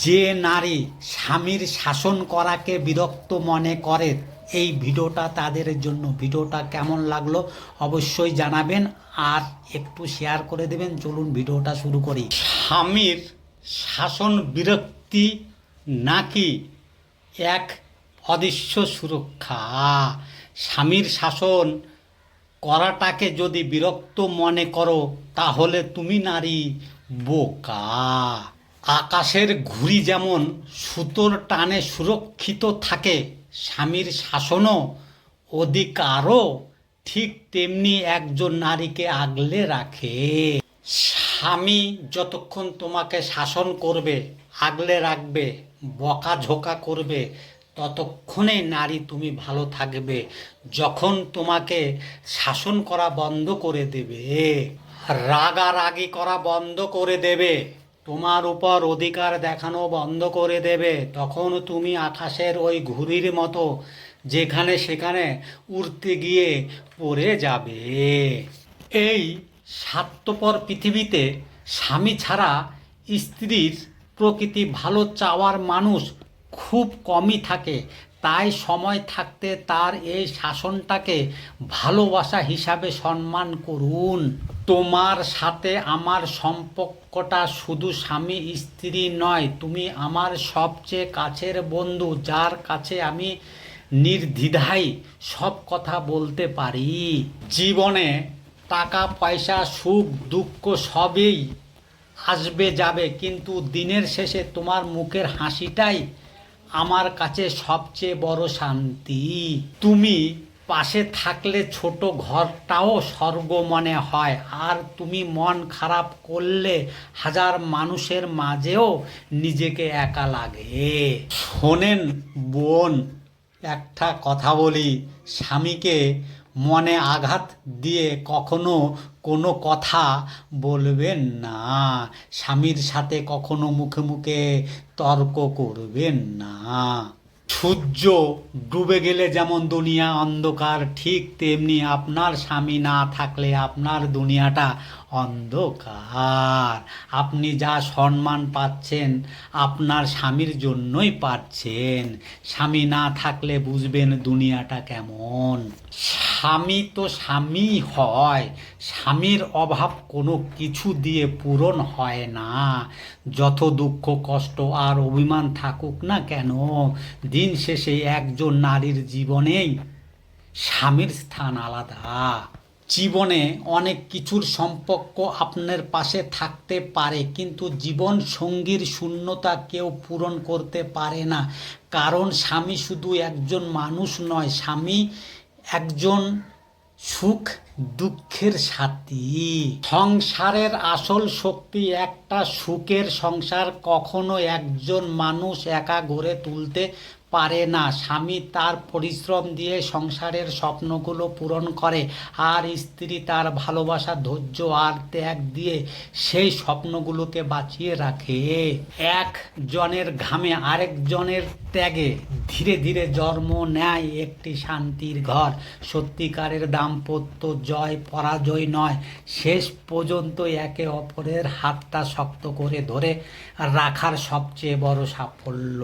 যে নারী স্বামীর শাসন করাকে বিরক্ত মনে করে, এই ভিডিওটা তাদের জন্য। ভিডিওটা কেমন লাগলো অবশ্যই জানাবেন আর একটু শেয়ার করে দেবেন। চলুন ভিডিওটা শুরু করি। স্বামীর শাসন বিরক্তি নাকি এক অদৃশ্য সুরক্ষা? স্বামীর শাসন করাটাকে যদি বিরক্ত মনে করো তাহলে তুমি নারী বোকা। আকাশের ঘুড়ি যেমন সুতোর টানে সুরক্ষিত থাকে, স্বামীর শাসনও অধিকারও ঠিক তেমনি একজন নারীকে আগলে রাখে। স্বামী যতক্ষণ তোমাকে শাসন করবে, আগলে রাখবে, বকাঝোকা করবে, ততক্ষণে নারী তুমি ভালো থাকবে। যখন তোমাকে শাসন করা বন্ধ করে দেবে, রাগারাগি করা বন্ধ করে দেবে, তোমার উপর অধিকার দেখানো বন্ধ করে দেবে, তখন তুমি আকাশের ওই ঘুড়ির মতো যেখানে সেখানে উড়তে গিয়ে পড়ে যাবে। এই স্বার্থপর পৃথিবীতে স্বামী ছাড়া স্ত্রীর প্রকৃতি ভালো চাওয়ার মানুষ খুব কমই থাকে। তাই সময় থাকতে তার এই শাসনটাকে ভালোবাসা হিসাবে সম্মান করুন। তোমার সাথে আমার সম্পর্কটা শুধু স্বামী স্ত্রী নয়, তুমি আমার সবচেয়ে কাছের বন্ধু, যার কাছে আমি নির্দ্বিধায় সব কথা বলতে পারি। জীবনে টাকা পয়সা সুখ দুঃখ সবই আসবে যাবে, কিন্তু দিনের শেষে তোমার মুখের হাসিটাই আমার কাছে সবচেয়ে বড় শান্তি। তুমি পাশে থাকলে ছোট ঘরটাও স্বর্গ মনে হয়, আর তুমি মন খারাপ করলে হাজার মানুষের মাঝেও নিজেকে একা লাগে। শোনেন বোন, একটা কথা বলি, স্বামীকে মনে আঘাত দিয়ে কখনো কোনো কথা বলবেন না। স্বামীর সাথে কখনো মুখে মুখে তর্ক করবেন না। সূর্য ডুবে গেলে যেমন দুনিয়া অন্ধকার, ঠিক তেমনি আপনার স্বামী না থাকলে আপনার দুনিয়াটা অন্ধকার। আপনি যা সম্মান পাচ্ছেন আপনার স্বামীর জন্যই পাচ্ছেন। স্বামী না থাকলে বুঝবেন দুনিয়াটা কেমন। স্বামী তো স্বামী হয়, স্বামীর অভাব কোনো কিছু দিয়ে পূরণ হয় না। যত দুঃখ কষ্ট আর অভিমান থাকুক না কেন, দিন শেষে একজন নারীর জীবনেই স্বামীর স্থান আলাদা। জীবনে অনেক কিছুর সম্পর্ক আপনার পাশে থাকতে পারে, কিন্তু জীবন সঙ্গীর শূন্যতা কেউ পূরণ করতে পারে না। কারণ স্বামী শুধু একজন মানুষ নয়, স্বামী একজন সুখ দুঃখের সাথী। সংসারের আসল শক্তি একটা সুখের সংসার কখনো একজন মানুষ একা গড়ে তুলতে পারে না। স্বামী তার পরিশ্রম দিয়ে সংসারের স্বপ্নগুলো পূরণ করে, আর স্ত্রী তার ভালোবাসা ধৈর্য আর ত্যাগ দিয়ে সেই স্বপ্নগুলোকে বাঁচিয়ে রাখে। একজনের ঘামে আরেকজনের ত্যাগে ধীরে ধীরে জন্ম নেয় একটি শান্তির ঘর। সত্যিকারের দাম্পত্য জয় পরাজয় নয়, শেষ পর্যন্ত একে অপরের হাতটা শক্ত করে ধরে রাখার সবচেয়ে বড় সাফল্য।